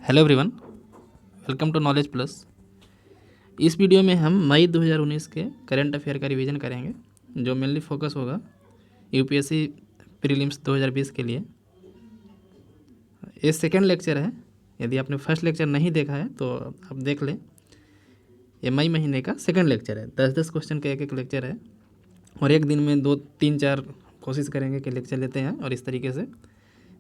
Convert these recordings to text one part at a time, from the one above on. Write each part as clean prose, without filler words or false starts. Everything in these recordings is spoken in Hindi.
Hello everyone, welcome to knowledge plus. इस वीडियो में हम मई 2019 के करंट अफेयर का रिवीजन करेंगे, जो मेनली फोकस होगा यूपीएससी प्रीलिम्स 2020 के लिए। ये सेकंड लेक्चर है। यदि आपने फर्स्ट लेक्चर नहीं देखा है तो आप देख लें। ये मई महीने का सेकंड लेक्चर है। 10-10 क्वेश्चन का एक लेक्चर है और एक दिन में 2-3-4 कोशिश करेंगे कि लेक्चर लेते हैं, और इस तरीके से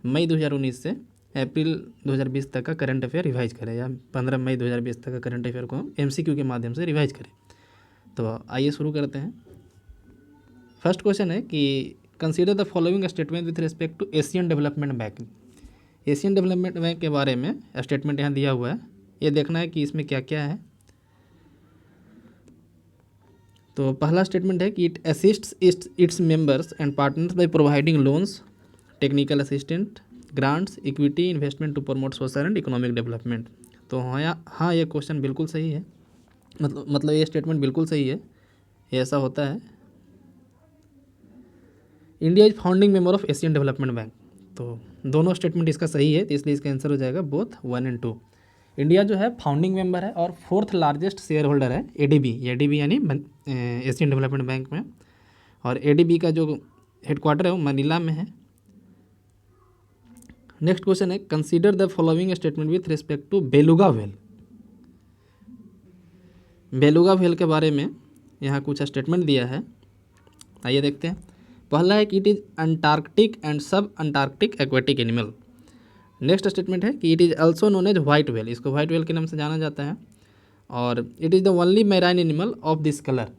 मई 2019 से अप्रैल 2020 तक का करंट अफेयर रिवाइज करें, या 15 मई 2020 तक का करंट अफेयर को हम एमसीक्यू के माध्यम से रिवाइज करें। तो आइए शुरू करते हैं। फर्स्ट क्वेश्चन है कि consider the following statement with respect to Asian Development Bank. Asian Development Bank के बारे में स्टेटमेंट यहाँ दिया हुआ है। ये देखना है कि इसमें क्या क्या है। तो पहला स्टेटमेंट है कि it assists its members and partners by providing loans, technical assistant, grants, equity investment to promote social and economic development. तो हाँ, ये क्वेश्चन बिल्कुल सही है। मतलब ये स्टेटमेंट बिल्कुल सही है। ये ऐसा होता है। India is founding member of Asian Development bank. तो दोनों स्टेटमेंट इसका सही है, तो इसलिए इसका आंसर हो जाएगा बोथ 1 और 2। इंडिया जो है फाउंडिंग मेंबर है और 4th लार्जेस्ट शेयर होल्डर है एडीबी यानी एशियन डेवलपमेंट बैंक में। और एडीबी का जो हेडक्वार्टर है वो मनीला में है। नेक्स्ट क्वेश्चन है consider the following statement with respect to beluga whale. Beluga whale के बारे में यहाँ कुछ स्टेटमेंट दिया है, आइए देखते हैं। पहला है कि it is Antarctic and sub Antarctic aquatic animal. Next statement है कि it is also known as white whale, इसको व्हाइट व्हेल के नाम से जाना जाता है। और it is the only marine animal of this colour,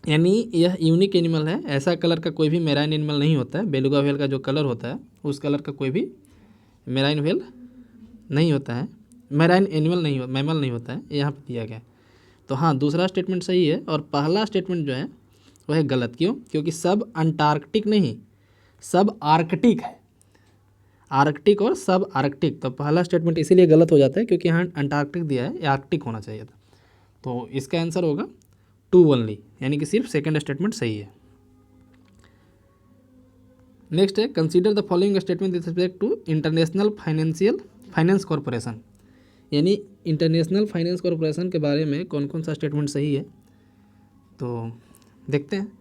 यानी यह यूनिक एनिमल है। ऐसा कलर का कोई भी मैराइन एनिमल नहीं होता है। बेलुगा व्हेल का जो कलर होता है उस कलर का कोई भी मैराइन व्हेल नहीं होता है, मैराइन एनिमल नहीं, मैमल नहीं होता है, यहाँ पे दिया गया है। तो हाँ, दूसरा स्टेटमेंट सही है और पहला स्टेटमेंट जो है वह है गलत। क्यों? क्योंकि सब अंटार्कटिक नहीं, सब आर्कटिक है। आर्कटिक और सब आर्कटिक, तो पहला स्टेटमेंट इसीलिए गलत हो जाता है क्योंकि यहाँ अंटार्कटिक दिया है, आर्कटिक होना चाहिए था। तो इसका आंसर होगा 2 ओनली, यानी कि सिर्फ सेकेंड स्टेटमेंट सही है। नेक्स्ट है consider the following statement with respect to International finance Corporation. यानी इंटरनेशनल फाइनेंस कॉरपोरेशन के बारे में कौन कौन सा स्टेटमेंट सही है, तो देखते हैं।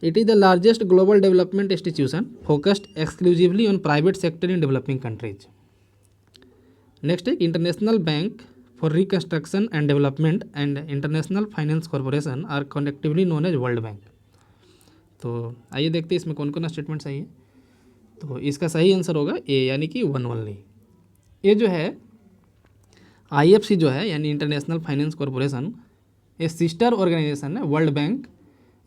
It is the largest global development institution focused exclusively on private sector in developing countries. Next है international bank for reconstruction and development and international finance corporation are collectively known as World Bank. तो आइए देखते हैं इसमें कौन कौन स्टेटमेंट सही है। तो इसका सही आंसर होगा ए, यानी कि 1 ओनली। ये जो है आईएफसी जो है, यानी इंटरनेशनल फाइनेंस कॉरपोरेशन, ये सिस्टर ऑर्गेनाइजेशन है वर्ल्ड बैंक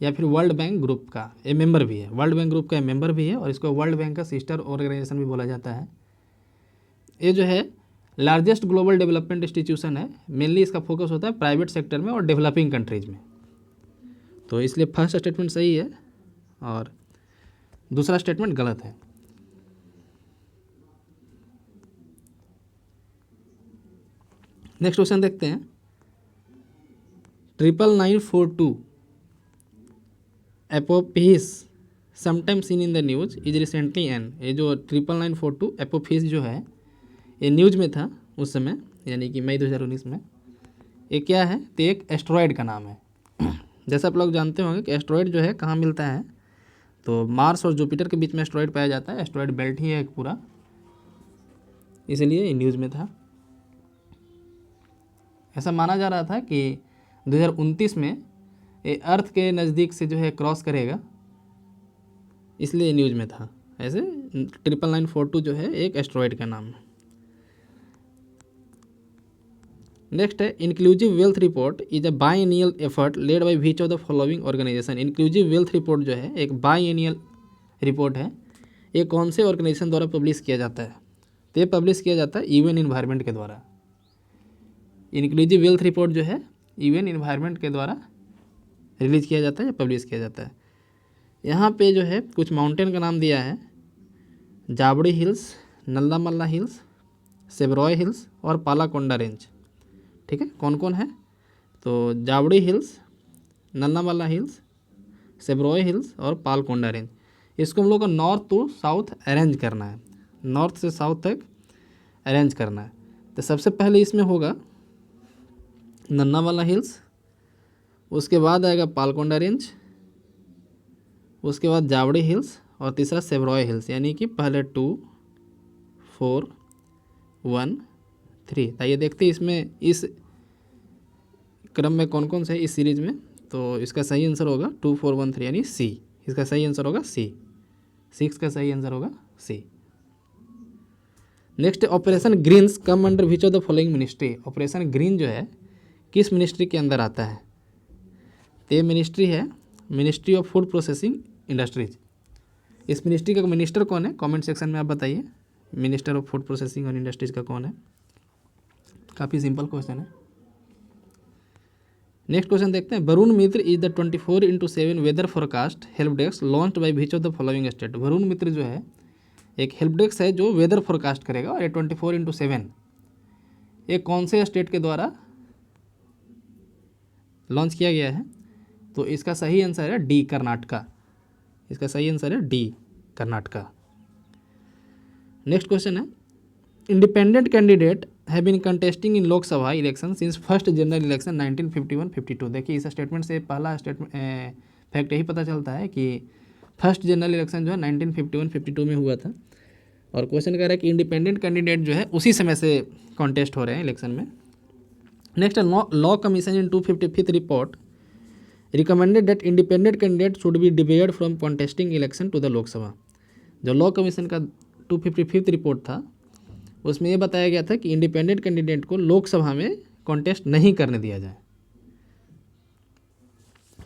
या फिर वर्ल्ड बैंक ग्रुप का। ये मेंबर भी है, वर्ल्ड बैंक ग्रुप का मेंबर भी है, और इसको वर्ल्ड बैंक का सिस्टर ऑर्गेनाइजेशन भी बोला जाता है। ये जो है लार्जेस्ट ग्लोबल डेवलपमेंट इंस्टीट्यूशन है। मेनली इसका फोकस होता है प्राइवेट सेक्टर में और डेवलपिंग कंट्रीज में। तो इसलिए फर्स्ट स्टेटमेंट सही है और दूसरा स्टेटमेंट गलत है। नेक्स्ट क्वेश्चन देखते हैं। 99942 Apophis sometimes seen in the news is recently and. ये जो 99942 एपोफिस जो है ये न्यूज में था उस समय, यानी कि मई 2019 में। ये क्या है? तो एक एस्ट्रॉयड का नाम है। जैसा आप लोग जानते होंगे कि एस्ट्रॉयड जो है कहाँ मिलता है, तो मार्स और जुपिटर के बीच में एस्ट्रॉयड पाया जाता है। एस्ट्रॉयड बेल्ट ही है एक पूरा, इसलिए ये न्यूज़ में था। ऐसा माना जा रहा था कि 2029 में ये अर्थ के नज़दीक से जो है क्रॉस करेगा, इसलिए न्यूज़ में था। ऐसे 99942 जो है एक एस्ट्रॉयड का नाम है। नेक्स्ट है inclusive wealth report is a biennial effort led by which of the following organisation. Inclusive wealth report जो है एक बायएनियल रिपोर्ट है। ये कौन से ऑर्गेनाइजेशन द्वारा पब्लिश किया जाता है? तो ये पब्लिश किया जाता है यूएन इन्वायरमेंट के द्वारा। इंक्लूसिव वेल्थ रिपोर्ट जो है यूएन इन्वायरमेंट के द्वारा रिलीज किया जाता है या पब्लिश किया जाता है। यहाँ पे जो है कुछ माउंटेन का नाम दिया है, जाबड़ी हिल्स, नल्लामल्ला हिल्स, सेबरॉय हिल्स और पालाकोंडा रेंज। ठीक है, कौन कौन है? तो जाबड़ी हिल्स, नल्लामल्ला हिल्स, सेबरॉय हिल्स और पालकोंडा रेंज। इसको हम लोग को नॉर्थ टू साउथ अरेंज करना है, नॉर्थ से साउथ तक अरेंज करना है। तो सबसे पहले इसमें होगा नन्नावाला हिल्स, उसके बाद आएगा पालकोंडा रेंज, उसके बाद जावड़ी हिल्स और तीसरा सेवरॉय हिल्स। यानी कि पहले 2, 4, 1, 3। आइए देखते हैं इसमें इस क्रम में कौन कौन से है इस सीरीज में। तो इसका सही आंसर होगा 2, 4, 1, 3 यानी सी। इसका सही आंसर होगा सी। 6 का सही आंसर होगा C. Next, operation greens come under which of the following ministry. Operation green जो है किस मिनिस्ट्री के अंदर आता है? तो ये मिनिस्ट्री है ministry of food processing industries. इस मिनिस्ट्री का मिनिस्टर कौन है? कमेंट सेक्शन में आप बताइए मिनिस्टर ऑफ फूड प्रोसेसिंग और इंडस्ट्रीज का कौन है। काफ़ी सिंपल क्वेश्चन है। नेक्स्ट क्वेश्चन देखते हैं। Varun Mitra is the 24/7 weather forecast help desk launched by which of the following state. Varun Mitra जो है एक हेल्प डेस्क है जो वेदर फोरकास्ट करेगा और ये 24/7 ये कौन से स्टेट के द्वारा लॉन्च किया गया है? तो इसका सही आंसर है डी, कर्नाटका। इसका सही आंसर है डी, कर्नाटका। नेक्स्ट क्वेश्चन है। Independent candidate have been contesting in Lok Sabha election since first general election 1951-52। देखिए इस स्टेटमेंट से पहला फैक्ट यही पता चलता है कि फर्स्ट जनरल इलेक्शन जो है 1951-52 में हुआ था। और क्वेश्चन कह रहा है कि इंडिपेंडेंट कैंडिडेट जो है उसी समय से कॉन्टेस्ट हो रहे हैं इलेक्शन में। Next, law commission in 255th report recommended that independent candidate should be debarred from contesting election to the Lok Sabha. जो लॉ कमीशन का 255th रिपोर्ट था उसमें ये बताया गया था कि इंडिपेंडेंट कैंडिडेट को लोकसभा में कॉन्टेस्ट नहीं करने दिया जाए।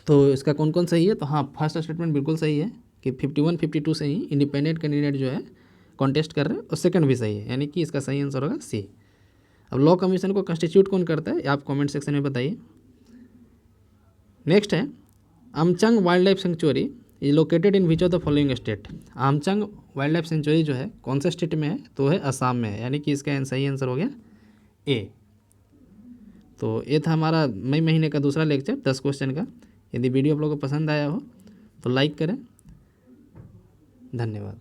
तो इसका कौन कौन सही है? तो हाँ, फर्स्ट स्टेटमेंट बिल्कुल सही है कि 51-52 से ही इंडिपेंडेंट कैंडिडेट जो है कॉन्टेस्ट कर रहे हैं, और सेकंड भी सही है यानी कि इसका सही आंसर होगा सी। अब लॉ कमीशन को कंस्टिट्यूट कौन करता है आप कमेंट सेक्शन में बताइए। नेक्स्ट है Amchang wild life sanctuary is located in which of the following state. Amchang wild life sanctuary जो है कौन से स्टेट में है? तो है असम में है, यानी कि इसका सही आंसर हो गया ए। तो ये था हमारा मई महीने का दूसरा लेक्चर 10 क्वेश्चन का। यदि वीडियो आप लोगों को पसंद आया हो तो लाइक करें। धन्यवाद।